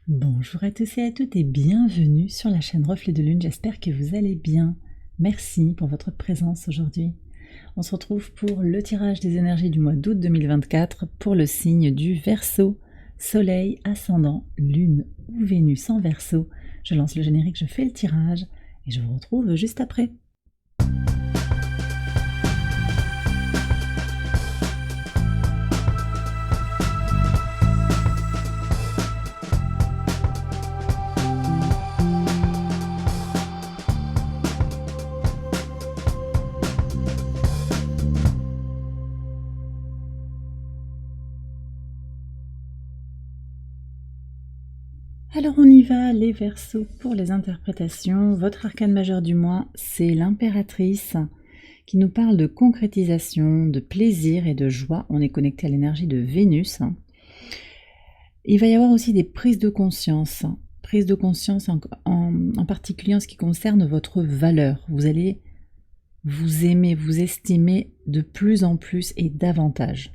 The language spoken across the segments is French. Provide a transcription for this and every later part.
Bonjour à tous et à toutes et bienvenue sur la chaîne Reflet de Lune, j'espère que vous allez bien. Merci pour votre présence aujourd'hui. On se retrouve pour le tirage des énergies du mois d'août 2024 pour le signe du Verseau, Soleil, Ascendant, Lune ou Vénus en Verseau. Je lance le générique, je fais le tirage et je vous retrouve juste après. Alors on y va, les Verseaux, pour les interprétations. Votre arcane majeur du mois, c'est l'impératrice qui nous parle de concrétisation, de plaisir et de joie. On est connecté à l'énergie de Vénus. Il va y avoir aussi des prises de conscience en particulier en ce qui concerne votre valeur. Vous allez vous aimer, vous estimer de plus en plus et davantage.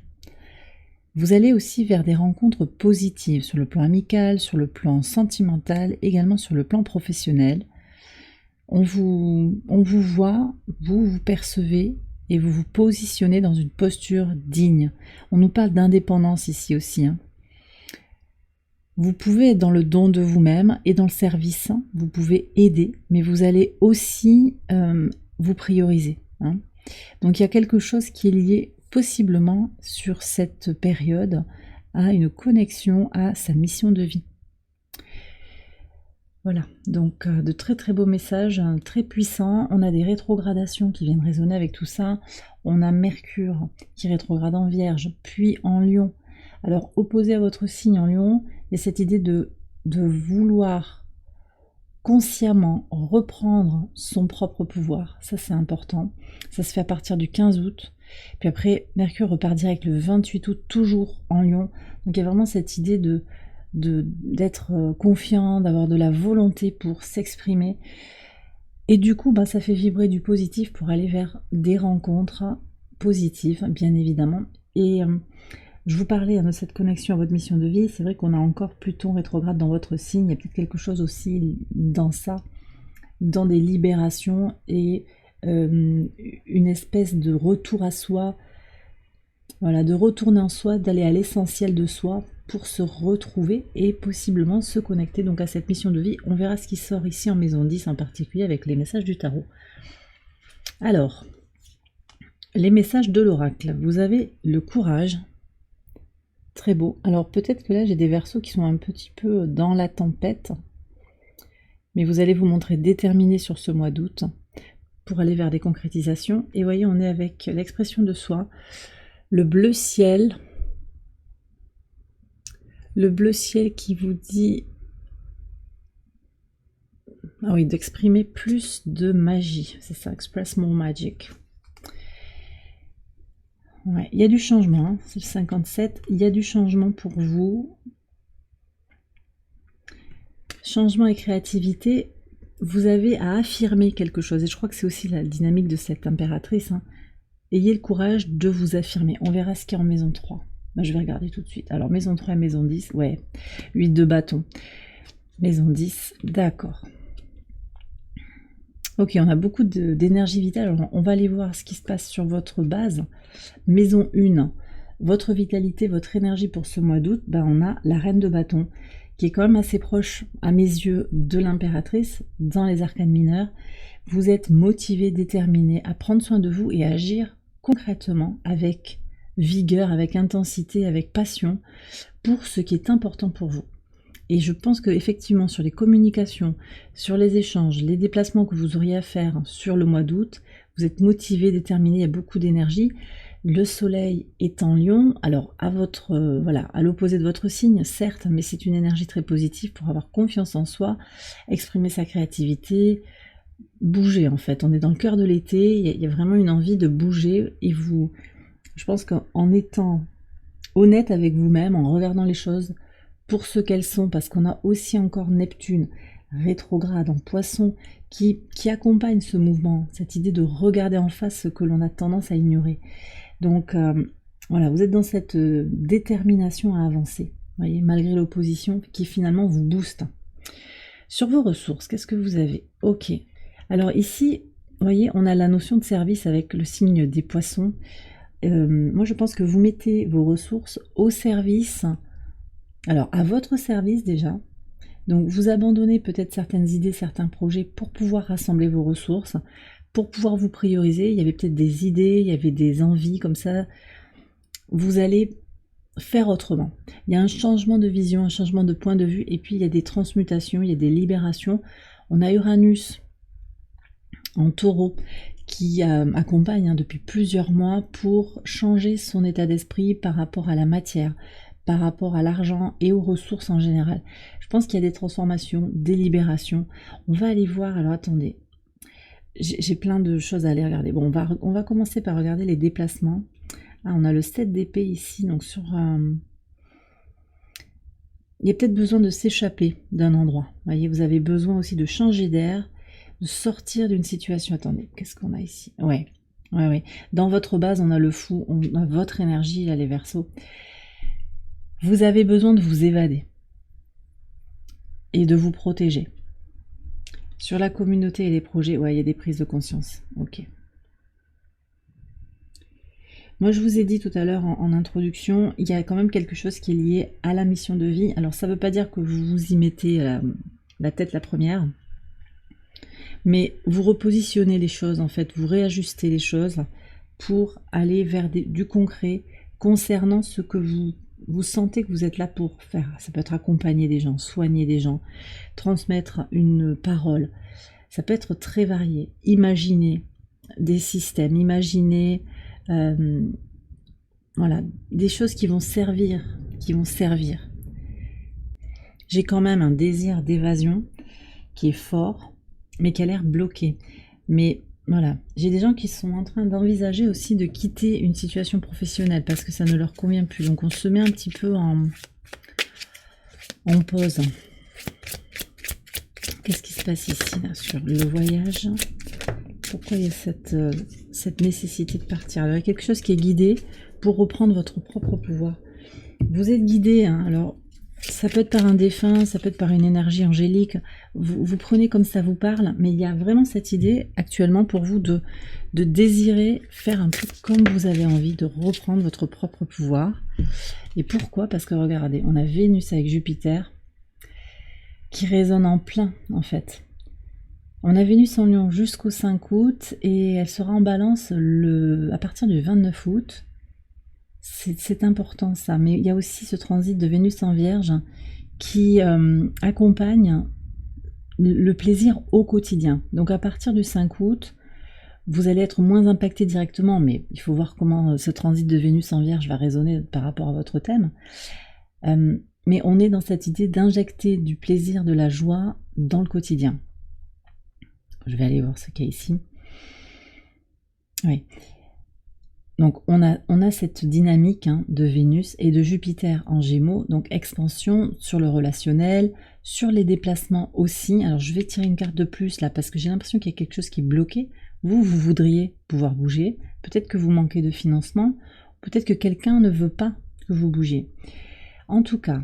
Vous allez aussi vers des rencontres positives sur le plan amical, sur le plan sentimental, également sur le plan professionnel. On vous voit, vous vous percevez et vous vous positionnez dans une posture digne. On nous parle d'indépendance ici aussi. Vous pouvez être dans le don de vous-même et dans le service. Vous pouvez aider, mais vous allez aussi vous prioriser. Donc il y a quelque chose qui est lié possiblement sur cette période à une connexion à sa mission de vie. Voilà, donc de très très beaux messages, très puissants. On a des rétrogradations qui viennent résonner avec tout ça. On a Mercure qui rétrograde en Vierge, puis en Lion. Alors opposé à votre signe en Lion, il y a cette idée de vouloir consciemment reprendre son propre pouvoir. Ça c'est important. Ça se fait à partir du 15 août. Puis après, Mercure repart direct le 28 août, toujours en Lion. Donc il y a vraiment cette idée d'être confiant, d'avoir de la volonté pour s'exprimer. Et du coup, ça fait vibrer du positif pour aller vers des rencontres positives, bien évidemment. Et je vous parlais de cette connexion à votre mission de vie. C'est vrai qu'on a encore Pluton rétrograde dans votre signe. Il y a peut-être quelque chose aussi dans ça, dans des libérations et une espèce de retour à soi, voilà, de retourner en soi, d'aller à l'essentiel de soi pour se retrouver et possiblement se connecter donc à cette mission de vie. On verra ce qui sort ici en maison 10 en particulier avec les messages du tarot. Alors, les messages de l'oracle. Vous avez le courage, très beau. Alors peut-être que là j'ai des Verseaux qui sont un petit peu dans la tempête, mais vous allez vous montrer déterminé sur ce mois d'août pour aller vers des concrétisations. Et voyez, on est avec l'expression de soi, le bleu ciel qui vous dit, ah oui, d'exprimer plus de magie, c'est ça, express more magic. Ouais, il y a du changement, c'est le 57, il y a du changement pour vous. Changement et créativité. Vous avez à affirmer quelque chose, et je crois que c'est aussi la dynamique de cette impératrice. Ayez le courage de vous affirmer. On verra ce qu'il y a en maison 3. Je vais regarder tout de suite. Alors, maison 3 et maison 10, ouais, 8 de bâton. Maison 10, d'accord. Ok, on a beaucoup d'énergie vitale. Alors, on va aller voir ce qui se passe sur votre base. Maison 1, votre vitalité, votre énergie pour ce mois d'août, on a la reine de bâton, qui est quand même assez proche, à mes yeux, de l'impératrice, dans les arcanes mineurs. Vous êtes motivé, déterminé à prendre soin de vous et à agir concrètement, avec vigueur, avec intensité, avec passion, pour ce qui est important pour vous. Et je pense que effectivement sur les communications, sur les échanges, les déplacements que vous auriez à faire sur le mois d'août, vous êtes motivé, déterminé, il y a beaucoup d'énergie. Le soleil est en Lion, alors à l'opposé de votre signe, certes, mais c'est une énergie très positive pour avoir confiance en soi, exprimer sa créativité, bouger en fait. On est dans le cœur de l'été, il y a vraiment une envie de bouger et je pense qu'en étant honnête avec vous-même, en regardant les choses pour ce qu'elles sont, parce qu'on a aussi encore Neptune rétrograde en Poisson qui accompagne ce mouvement, cette idée de regarder en face ce que l'on a tendance à ignorer. Donc voilà, vous êtes dans cette détermination à avancer. voyez, malgré l'opposition qui finalement vous booste. Sur vos ressources, qu'est-ce que vous avez? Ok. Alors ici, vous voyez, on a la notion de service avec le signe des poissons. Moi, je pense que vous mettez vos ressources au service, alors à votre service déjà. Donc vous abandonnez peut-être certaines idées, certains projets pour pouvoir rassembler vos ressources, pour pouvoir vous prioriser. Il y avait peut-être des idées, il y avait des envies comme ça. Vous allez faire autrement. Il y a un changement de vision, un changement de point de vue, et puis il y a des transmutations, il y a des libérations. On a Uranus en taureau qui accompagne depuis plusieurs mois pour changer son état d'esprit par rapport à la matière, par rapport à l'argent et aux ressources en général. Je pense qu'il y a des transformations, des libérations. On va aller voir, alors attendez, j'ai plein de choses à aller regarder. Bon, on va commencer par regarder les déplacements. Ah, on a le 7 d'épée ici, donc sur... il y a peut-être besoin de s'échapper d'un endroit. Vous voyez, vous avez besoin aussi de changer d'air, de sortir d'une situation. Attendez, qu'est-ce qu'on a ici? Ouais. Dans votre base, on a le fou, on a votre énergie, là, les Verseaux. Vous avez besoin de vous évader et de vous protéger. Sur la communauté et les projets, ouais, il y a des prises de conscience. Ok. Moi, je vous ai dit tout à l'heure en introduction, il y a quand même quelque chose qui est lié à la mission de vie. Alors, ça ne veut pas dire que vous vous y mettez la tête la première, mais vous repositionnez les choses, en fait, vous réajustez les choses pour aller vers du concret concernant ce que vous sentez que vous êtes là pour faire. Ça peut être accompagner des gens, soigner des gens, transmettre une parole. Ça peut être très varié. Imaginer des systèmes, imaginer voilà, des choses qui vont servir. J'ai quand même un désir d'évasion qui est fort, mais qui a l'air bloqué. Mais voilà, j'ai des gens qui sont en train d'envisager aussi de quitter une situation professionnelle parce que ça ne leur convient plus. Donc on se met un petit peu en pause. Qu'est-ce qui se passe ici là, sur le voyage? Pourquoi il y a cette nécessité de partir? Alors, il y a quelque chose qui est guidé pour reprendre votre propre pouvoir. Vous êtes guidé, hein, alors ça peut être par un défunt, ça peut être par une énergie angélique. Vous prenez comme ça vous parle, mais il y a vraiment cette idée actuellement pour vous de désirer faire un peu comme vous avez envie, de reprendre votre propre pouvoir. Et pourquoi? Parce que regardez, on a Vénus avec Jupiter qui résonne en plein en fait. On a Vénus en Lion jusqu'au 5 août et elle sera en balance à partir du 29 août. C'est important ça, mais il y a aussi ce transit de Vénus en Vierge qui accompagne le plaisir au quotidien. Donc à partir du 5 août, vous allez être moins impacté directement, mais il faut voir comment ce transit de Vénus en Vierge va résonner par rapport à votre thème. Mais on est dans cette idée d'injecter du plaisir, de la joie dans le quotidien. Je vais aller voir ce qu'il y a ici. Oui. Donc on a cette dynamique de Vénus et de Jupiter en Gémeaux, donc expansion sur le relationnel, sur les déplacements aussi. Alors je vais tirer une carte de plus là parce que j'ai l'impression qu'il y a quelque chose qui est bloqué. Vous voudriez pouvoir bouger, peut-être que vous manquez de financement, peut-être que quelqu'un ne veut pas que vous bougiez. En tout cas,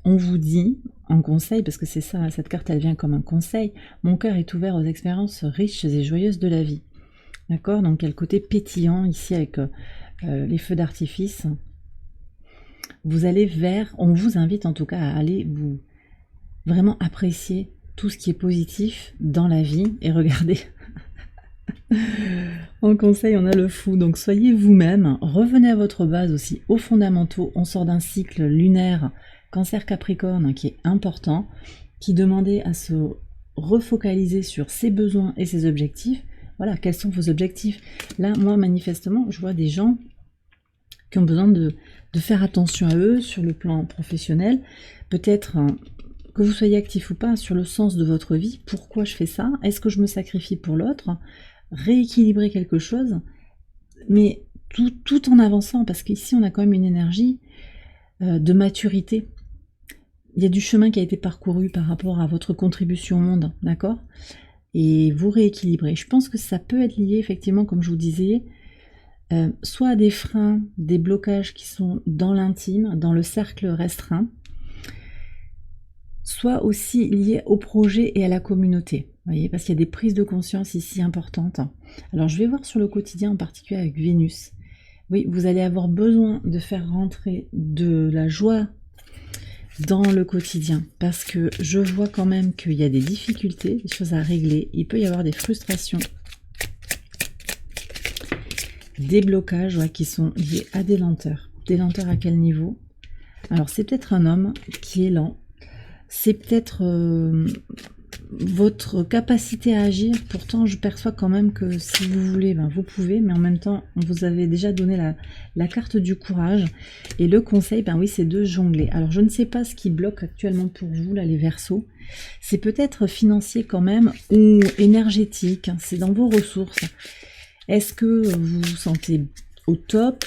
on vous dit en conseil, parce que c'est ça, cette carte elle vient comme un conseil, mon cœur est ouvert aux expériences riches et joyeuses de la vie. D'accord? Donc il y a le côté pétillant ici avec les feux d'artifice. Vous allez on vous invite en tout cas à aller vous vraiment apprécier tout ce qui est positif dans la vie et regardez. En conseil, on a le fou, donc soyez vous-même, revenez à votre base aussi, aux fondamentaux. On sort d'un cycle lunaire Cancer-Capricorne qui est important, qui demandait à se refocaliser sur ses besoins et ses objectifs. Voilà, quels sont vos objectifs? Là, moi, manifestement, je vois des gens qui ont besoin de faire attention à eux sur le plan professionnel. Peut-être que vous soyez actif ou pas sur le sens de votre vie. Pourquoi je fais ça? Est-ce que je me sacrifie pour l'autre? Rééquilibrer quelque chose, mais tout en avançant, parce qu'ici, on a quand même une énergie de maturité. Il y a du chemin qui a été parcouru par rapport à votre contribution au monde, d'accord? Et vous rééquilibrez. Je pense que ça peut être lié, effectivement, comme je vous disais, soit à des freins, des blocages qui sont dans l'intime, dans le cercle restreint, soit aussi lié au projet et à la communauté. Vous voyez, parce qu'il y a des prises de conscience ici importantes. Alors je vais voir sur le quotidien en particulier avec Vénus. Oui, vous allez avoir besoin de faire rentrer de la joie dans le quotidien, parce que je vois quand même qu'il y a des difficultés, des choses à régler, il peut y avoir des frustrations, des blocages qui sont liés à des lenteurs. Des lenteurs à quel niveau? Alors c'est peut-être un homme qui est lent, c'est peut-être votre capacité à agir. Pourtant je perçois quand même que si vous voulez, vous pouvez, mais en même temps on vous avait déjà donné la carte du courage, et le conseil, oui, c'est de jongler. Alors je ne sais pas ce qui bloque actuellement pour vous là, les Verseaux. C'est peut-être financier quand même, ou énergétique, c'est dans vos ressources. Est-ce que vous vous sentez au top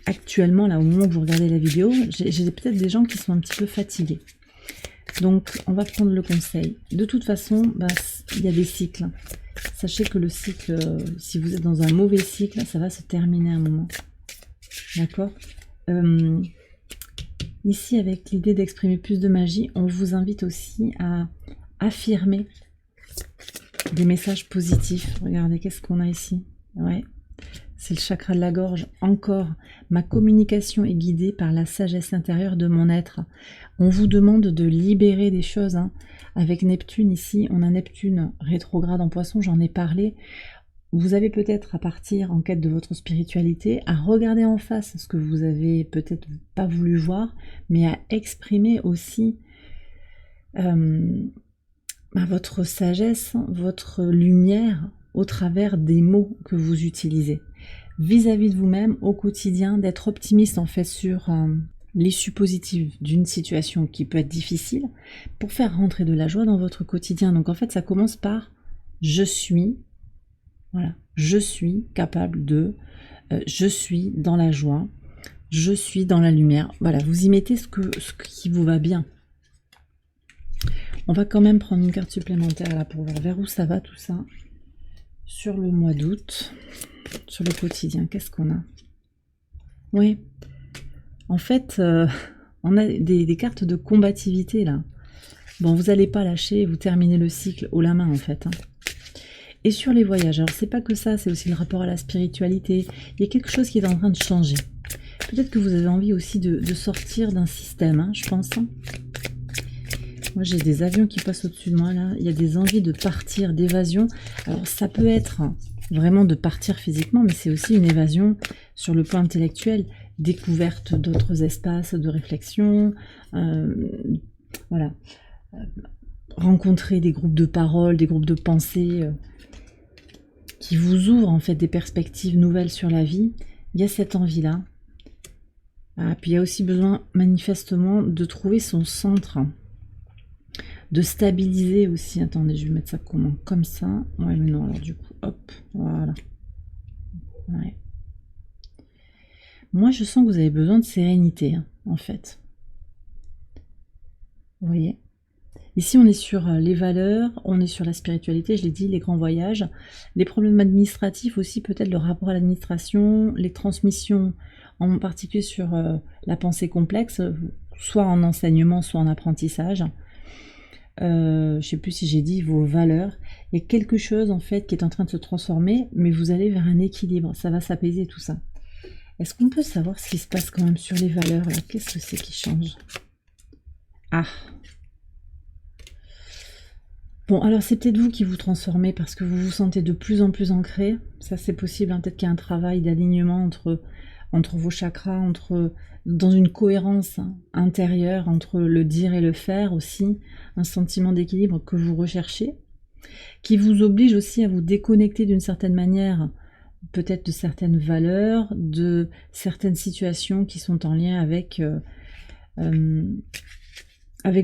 actuellement, là, au moment où vous regardez la vidéo? J'ai peut-être des gens qui sont un petit peu fatigués. Donc, on va prendre le conseil. De toute façon, il y a des cycles. Sachez que le cycle, si vous êtes dans un mauvais cycle, ça va se terminer à un moment. D'accord? Ici, avec l'idée d'exprimer plus de magie, on vous invite aussi à affirmer des messages positifs. Regardez, qu'est-ce qu'on a ici? Ouais, c'est le chakra de la gorge. Encore, ma communication est guidée par la sagesse intérieure de mon être. On vous demande de libérer des choses. Avec Neptune ici, on a Neptune rétrograde en Poisson, j'en ai parlé. Vous avez peut-être à partir en quête de votre spiritualité, à regarder en face ce que vous avez peut-être pas voulu voir, mais à exprimer aussi votre sagesse, votre lumière au travers des mots que vous utilisez. Vis-à-vis de vous-même au quotidien, d'être optimiste en fait sur l'issue positive d'une situation qui peut être difficile pour faire rentrer de la joie dans votre quotidien. Donc en fait, ça commence par je suis, voilà, je suis capable de, je suis dans la joie, je suis dans la lumière. Voilà, vous y mettez ce qui vous va bien. On va quand même prendre une carte supplémentaire là pour voir vers où ça va tout ça. Sur le mois d'août, sur le quotidien, qu'est-ce qu'on a? Oui, en fait, on a des cartes de combativité là. Bon, vous n'allez pas lâcher, vous terminez le cycle haut la main en fait. Et sur les voyages, alors c'est pas que ça, c'est aussi le rapport à la spiritualité. Il y a quelque chose qui est en train de changer. Peut-être que vous avez envie aussi de sortir d'un système, je pense. Moi, j'ai des avions qui passent au-dessus de moi, là. Il y a des envies de partir, d'évasion. Alors, ça peut être vraiment de partir physiquement, mais c'est aussi une évasion sur le plan intellectuel. Découverte d'autres espaces de réflexion. Voilà. Rencontrer des groupes de parole, des groupes de pensée qui vous ouvrent, en fait, des perspectives nouvelles sur la vie. Il y a cette envie-là. Puis, il y a aussi besoin, manifestement, de trouver son centre. De stabiliser aussi. Attendez, je vais mettre ça comment? Comme ça. Ouais, mais non, alors du coup, hop, voilà. Ouais. Moi, je sens que vous avez besoin de sérénité, en fait. Vous voyez? Ici, on est sur les valeurs, on est sur la spiritualité, je l'ai dit, les grands voyages, les problèmes administratifs aussi, peut-être le rapport à l'administration, les transmissions, en particulier sur la pensée complexe, soit en enseignement, soit en apprentissage. Je ne sais plus si j'ai dit vos valeurs. Il y a quelque chose en fait qui est en train de se transformer, mais vous allez vers un équilibre, ça va s'apaiser tout ça. Est-ce qu'on peut savoir ce qui se passe quand même sur les valeurs là? Qu'est-ce que c'est qui change? Ah! Bon, alors c'est peut-être vous qui vous transformez parce que vous vous sentez de plus en plus ancré. Ça c'est possible, peut-être qu'il y a un travail d'alignement entre vos chakras, dans une cohérence intérieure entre le dire et le faire aussi, un sentiment d'équilibre que vous recherchez, qui vous oblige aussi à vous déconnecter d'une certaine manière, peut-être de certaines valeurs, de certaines situations qui sont en lien avec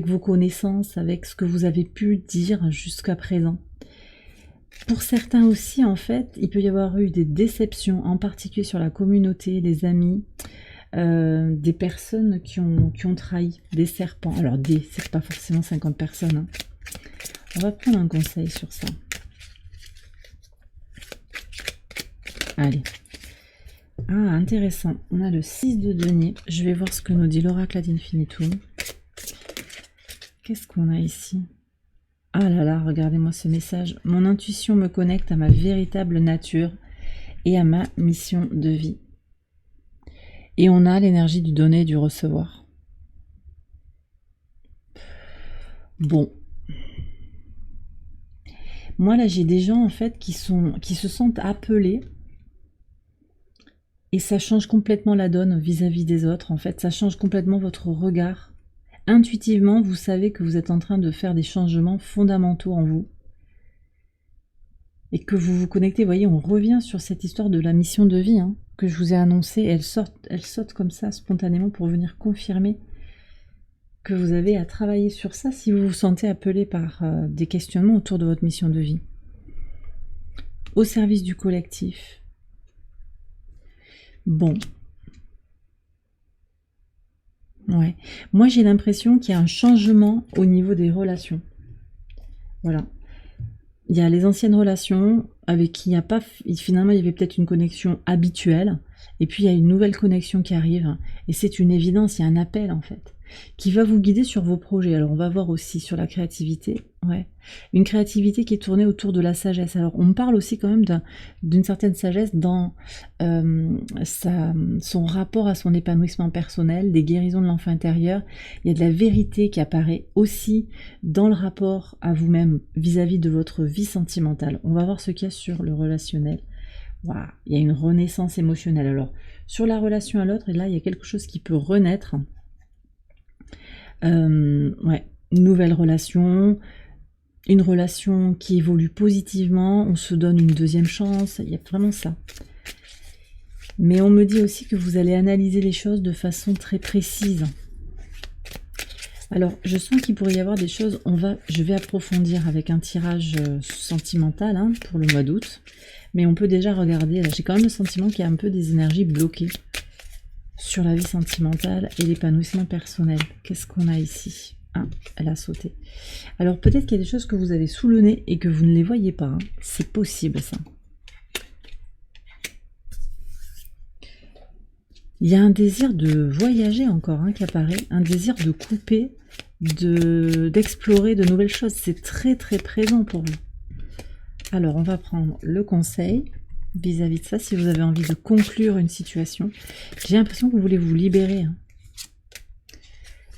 vos connaissances, avec ce que vous avez pu dire jusqu'à présent. Pour certains aussi, en fait, il peut y avoir eu des déceptions, en particulier sur la communauté, des amis, des personnes qui ont trahi, des serpents. Alors, c'est pas forcément 50 personnes. On va prendre un conseil sur ça. Allez. Ah, intéressant. On a le 6 de denier. Je vais voir ce que nous dit l'oracle ad infinitum. qu'est-ce qu'on a ici? Ah là là, regardez-moi ce message. Mon intuition me connecte à ma véritable nature et à ma mission de vie. Et on a l'énergie du donner et du recevoir. Bon. Moi là, j'ai des gens en fait qui se sentent appelés et ça change complètement la donne vis-à-vis des autres. En fait, ça change complètement votre regard. Intuitivement, vous savez que vous êtes en train de faire des changements fondamentaux en vous. Et que vous vous connectez, vous voyez, on revient sur cette histoire de la mission de vie que je vous ai annoncée. Elle saute comme ça spontanément pour venir confirmer que vous avez à travailler sur ça si vous vous sentez appelé par des questionnements autour de votre mission de vie. Au service du collectif. Bon. Ouais. Moi, j'ai l'impression qu'il y a un changement au niveau des relations. Voilà. Il y a les anciennes relations avec qui il n'y a pas... Finalement, il y avait peut-être une connexion habituelle. Et puis, il y a une nouvelle connexion qui arrive. Et c'est une évidence, il y a un appel, en fait, qui va vous guider sur vos projets. Alors, on va voir aussi sur la créativité. Ouais. Une créativité qui est tournée autour de la sagesse. Alors, on parle aussi quand même d'une certaine sagesse dans son rapport à son épanouissement personnel, des guérisons de l'enfant intérieur. Il y a de la vérité qui apparaît aussi dans le rapport à vous-même vis-à-vis de votre vie sentimentale. On va voir ce qu'il y a sur le relationnel. Waouh, il y a une renaissance émotionnelle. Alors, sur la relation à l'autre, et là, il y a quelque chose qui peut renaître. Ouais, une nouvelle relation, une relation qui évolue positivement, on se donne une deuxième chance, il y a vraiment ça. Mais on me dit aussi que vous allez analyser les choses de façon très précise. Alors, je sens qu'il pourrait y avoir des choses, je vais approfondir avec un tirage sentimental pour le mois d'août. Mais on peut déjà regarder, là j'ai quand même le sentiment qu'il y a un peu des énergies bloquées sur la vie sentimentale et l'épanouissement personnel. Qu'est-ce qu'on a ici? Ah, elle a sauté. Alors peut-être qu'il y a des choses que vous avez sous le nez et que vous ne les voyez pas. C'est possible ça. Il y a un désir de voyager encore qui apparaît, un désir de couper, d'explorer de nouvelles choses. C'est très très présent pour vous. Alors on va prendre le conseil vis-à-vis de ça, si vous avez envie de conclure une situation. J'ai l'impression que vous voulez vous libérer.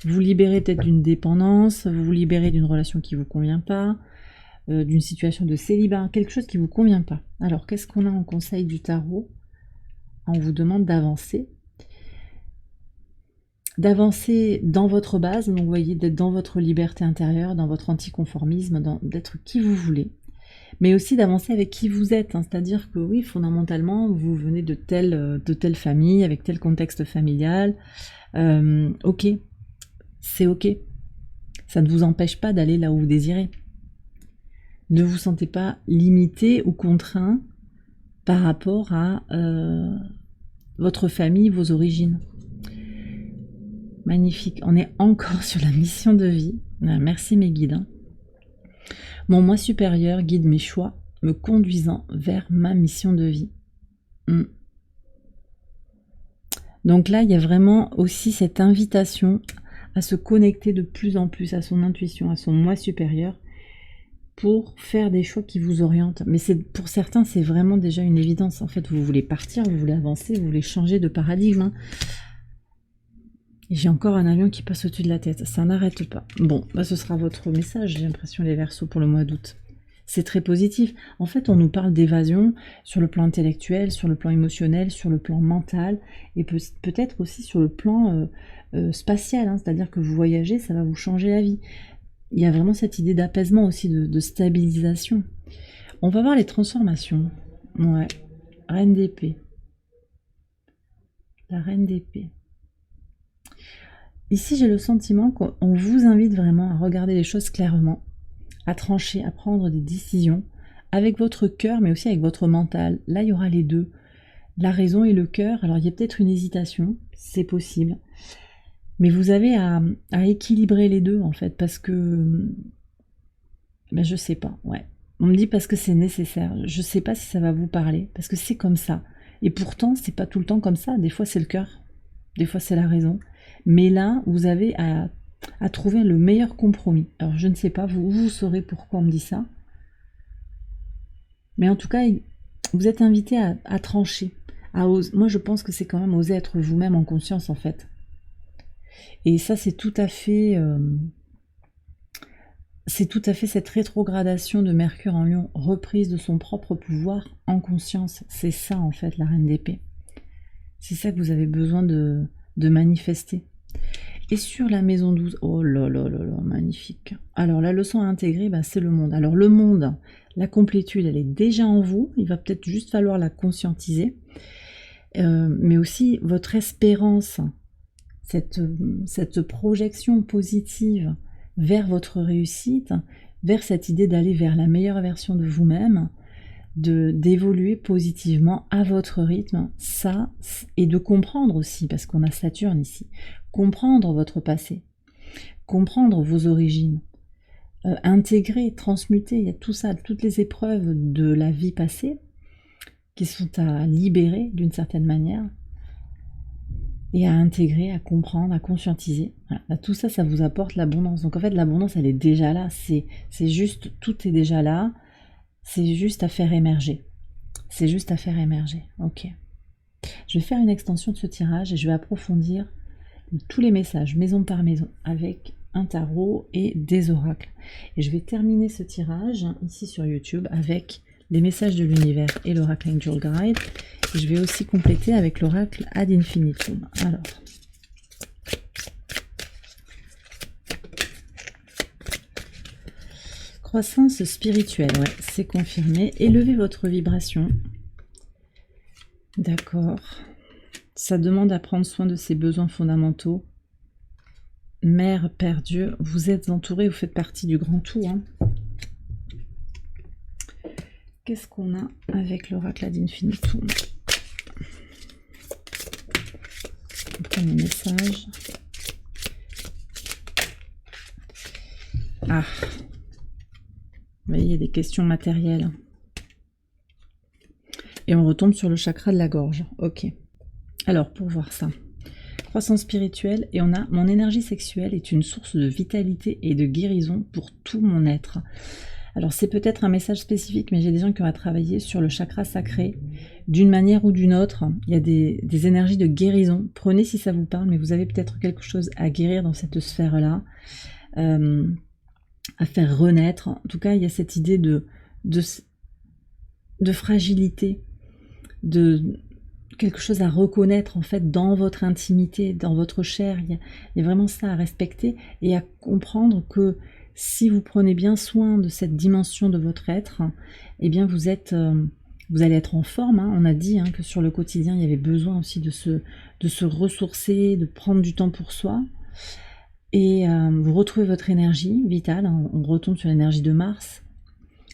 Vous libérez peut-être d'une dépendance, vous vous libérez d'une relation qui ne vous convient pas, d'une situation de célibat, quelque chose qui ne vous convient pas. Alors qu'est-ce qu'on a en conseil du tarot? On vous demande d'avancer. D'avancer dans votre base, donc vous voyez, d'être dans votre liberté intérieure, dans votre anticonformisme, d'être qui vous voulez. Mais aussi d'avancer avec qui vous êtes, c'est-à-dire que oui, fondamentalement, vous venez de telle famille, avec tel contexte familial, ok, c'est ok, ça ne vous empêche pas d'aller là où vous désirez. Ne vous sentez pas limité ou contraint par rapport à votre famille, vos origines. Magnifique, on est encore sur la mission de vie, merci mes guides. Mon moi supérieur guide mes choix, me conduisant vers ma mission de vie. Donc là, il y a vraiment aussi cette invitation à se connecter de plus en plus à son intuition, à son moi supérieur, pour faire des choix qui vous orientent. Mais pour certains, c'est vraiment déjà une évidence. En fait, vous voulez partir, vous voulez avancer, vous voulez changer de paradigme. J'ai encore un avion qui passe au-dessus de la tête, ça n'arrête pas. Bon, ce sera votre message, j'ai l'impression, les Verseaux, pour le mois d'août. C'est très positif. En fait, on nous parle d'évasion sur le plan intellectuel, sur le plan émotionnel, sur le plan mental, et peut-être aussi sur le plan spatial, c'est-à-dire que vous voyagez, ça va vous changer la vie. Il y a vraiment cette idée d'apaisement aussi, de stabilisation. On va voir les transformations. Ouais, Reine d'épée. La Reine d'épée. Ici, j'ai le sentiment qu'on vous invite vraiment à regarder les choses clairement, à trancher, à prendre des décisions avec votre cœur, mais aussi avec votre mental. Là, il y aura les deux, la raison et le cœur. Alors, il y a peut-être une hésitation, c'est possible, mais vous avez à équilibrer les deux, en fait, parce que, je sais pas, ouais. On me dit parce que c'est nécessaire. Je sais pas si ça va vous parler, parce que c'est comme ça. Et pourtant, c'est pas tout le temps comme ça. Des fois, c'est le cœur, des fois, c'est la raison. Mais là, vous avez à à trouver le meilleur compromis. Alors je ne sais pas, vous saurez pourquoi on me dit ça. Mais en tout cas, vous êtes invité à trancher. Moi je pense que c'est quand même oser être vous-même en conscience en fait. Et ça c'est tout à fait... c'est tout à fait cette rétrogradation de Mercure en Lion, reprise de son propre pouvoir en conscience. C'est ça en fait la Reine d'épée. C'est ça que vous avez besoin de manifester. Et sur la maison 12, oh là là là là, magnifique. Alors la leçon à intégrer, bah, c'est le monde. Alors le monde, la complétude, elle est déjà en vous. Il va peut-être juste falloir la conscientiser. Mais aussi votre espérance, cette projection positive vers votre réussite, vers cette idée d'aller vers la meilleure version de vous-même, d'évoluer positivement à votre rythme, ça, et de comprendre aussi, parce qu'on a Saturne ici, comprendre votre passé, comprendre vos origines, intégrer, transmuter, il y a tout ça, toutes les épreuves de la vie passée qui sont à libérer d'une certaine manière, et à intégrer, à comprendre, à conscientiser. Voilà. Tout ça, ça vous apporte l'abondance. Donc en fait, l'abondance, elle est déjà là. C'est juste, tout est déjà là. C'est juste à faire émerger. C'est juste à faire émerger. Ok. Je vais faire une extension de ce tirage et je vais approfondir tous les messages, maison par maison, avec un tarot et des oracles. Et je vais terminer ce tirage ici sur YouTube avec les messages de l'univers et l'oracle Angel Guide. Et je vais aussi compléter avec l'oracle Ad Infinitum. Alors, croissance spirituelle, ouais, c'est confirmé. Élevez votre vibration. D'accord. Ça demande à prendre soin de ses besoins fondamentaux. Mère, Père Dieu, vous êtes entouré, vous faites partie du grand tout. Hein. Qu'est-ce qu'on a avec l'oracle Ad Infinitum? On prend le message. Ah, vous voyez, il y a des questions matérielles. Et on retombe sur le chakra de la gorge. Ok. Alors, pour voir ça. Croissance spirituelle, et on a mon énergie sexuelle est une source de vitalité et de guérison pour tout mon être. Alors c'est peut-être un message spécifique, mais j'ai des gens qui ont travaillé sur le chakra sacré, d'une manière ou d'une autre. Il y a des énergies de guérison. Prenez si ça vous parle, mais vous avez peut-être quelque chose à guérir dans cette sphère-là, à faire renaître. En tout cas, il y a cette idée de fragilité, de quelque chose à reconnaître en fait dans votre intimité, dans votre chair. Il y a vraiment ça à respecter et à comprendre que si vous prenez bien soin de cette dimension de votre être, eh bien vous allez être en forme. Hein. On a dit que sur le quotidien, il y avait besoin aussi de se ressourcer, de prendre du temps pour soi. Et vous retrouvez votre énergie vitale. On retombe sur l'énergie de Mars.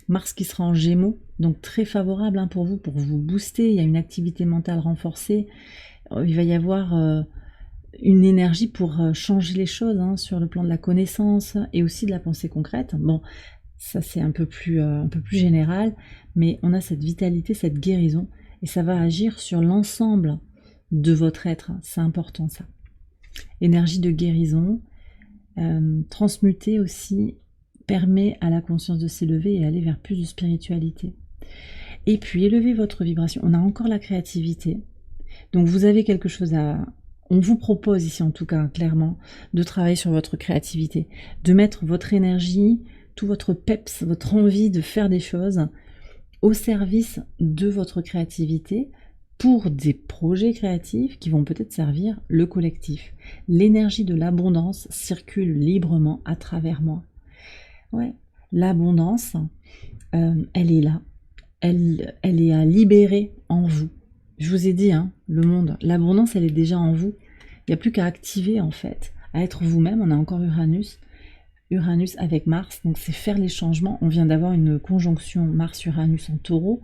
Mars qui sera en Gémeaux, donc très favorable pour vous booster. Il y a une activité mentale renforcée. Il va y avoir une énergie pour changer les choses sur le plan de la connaissance et aussi de la pensée concrète. Bon, ça c'est un peu plus général, mais on a cette vitalité, cette guérison, et ça va agir sur l'ensemble de votre être. C'est important ça. Énergie de guérison, transmuter aussi, permet à la conscience de s'élever et aller vers plus de spiritualité. Et puis élever votre vibration. On a encore la créativité. Donc vous avez quelque chose à... On vous propose ici en tout cas clairement de travailler sur votre créativité, de mettre votre énergie, tout votre peps, votre envie de faire des choses au service de votre créativité pour des projets créatifs qui vont peut-être servir le collectif. L'énergie de l'abondance circule librement à travers moi. Ouais, l'abondance, elle est là. Elle est à libérer en vous. Je vous ai dit, le monde, l'abondance, elle est déjà en vous. Il n'y a plus qu'à activer, en fait, à être vous-même. On a encore Uranus avec Mars, donc c'est faire les changements. On vient d'avoir une conjonction Mars-Uranus en Taureau.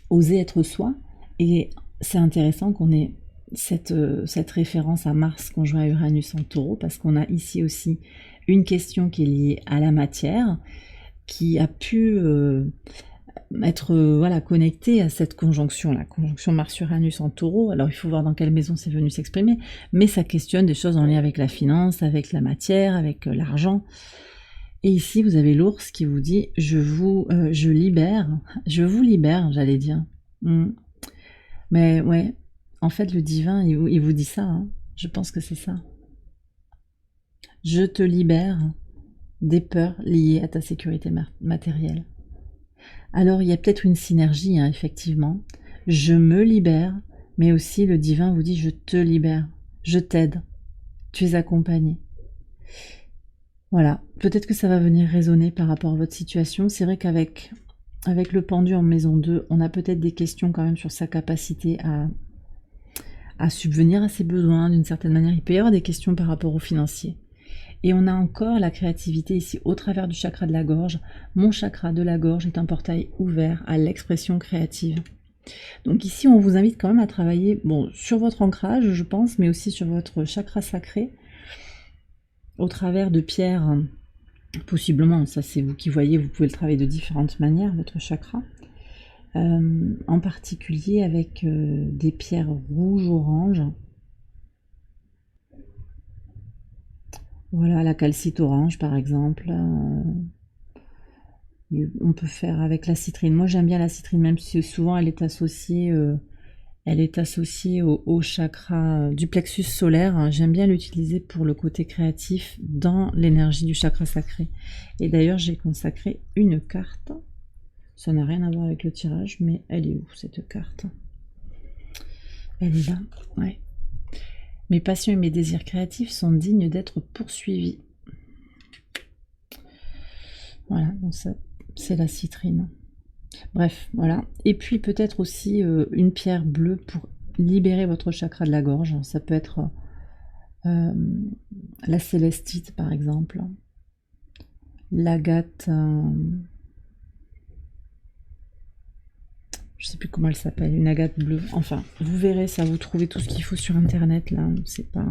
Oser être soi. Et c'est intéressant qu'on ait cette référence à Mars conjoint à Uranus en Taureau, parce qu'on a ici aussi une question qui est liée à la matière, qui a pu être voilà, connecté à cette conjonction, la conjonction Mars-Uranus en taureau. Alors il faut voir dans quelle maison c'est venu s'exprimer, mais ça questionne des choses en lien avec la finance, avec la matière, avec l'argent. Et ici vous avez l'ours qui vous dit je vous libère, j'allais dire. Mais ouais, en fait le divin il vous dit ça, hein. Je pense que c'est ça. Je te libère des peurs liées à ta sécurité matérielle. Alors il y a peut-être une synergie, hein, effectivement. Je me libère, mais aussi le divin vous dit je te libère, je t'aide, tu es accompagné. Voilà, peut-être que ça va venir résonner par rapport à votre situation. C'est vrai qu'avec le pendu en maison 2, on a peut-être des questions quand même sur sa capacité à subvenir à ses besoins d'une certaine manière. Il peut y avoir des questions par rapport au financier. Et on a encore la créativité ici au travers du chakra de la gorge. Mon chakra de la gorge est un portail ouvert à l'expression créative. Donc ici, on vous invite quand même à travailler sur votre ancrage, je pense, mais aussi sur votre chakra sacré, au travers de pierres, possiblement, ça c'est vous qui voyez, vous pouvez le travailler de différentes manières, votre chakra. En particulier avec des pierres rouges-orange. Voilà, la calcite orange par exemple. On peut faire avec la citrine. Moi j'aime bien la citrine, même si souvent elle est associée au chakra du plexus solaire. J'aime bien l'utiliser pour le côté créatif dans l'énergie du chakra sacré. Et d'ailleurs j'ai consacré une carte. Ça n'a rien à voir avec le tirage, mais elle est où cette carte? Elle est là, ouais. Mes passions et mes désirs créatifs sont dignes d'être poursuivis. Voilà, donc ça, c'est la citrine. Bref, voilà. Et puis peut-être aussi une pierre bleue pour libérer votre chakra de la gorge. Ça peut être la célestite, par exemple. L'agate... je sais plus comment elle s'appelle, une agate bleue. Enfin, vous verrez, ça, vous trouvez tout ce qu'il faut sur internet là. C'est pas.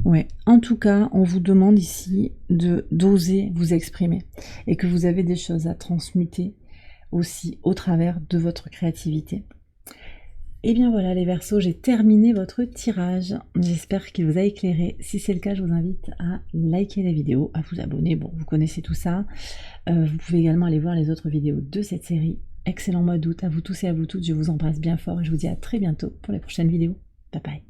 Ouais. En tout cas, on vous demande ici d'oser vous exprimer et que vous avez des choses à transmuter aussi au travers de votre créativité. Et bien voilà les Verseaux, j'ai terminé votre tirage. J'espère qu'il vous a éclairé. Si c'est le cas, je vous invite à liker la vidéo, à vous abonner. Bon, vous connaissez tout ça. Vous pouvez également aller voir les autres vidéos de cette série. Excellent mois d'août à vous tous et à vous toutes. Je vous embrasse bien fort et je vous dis à très bientôt pour les prochaines vidéos. Bye bye.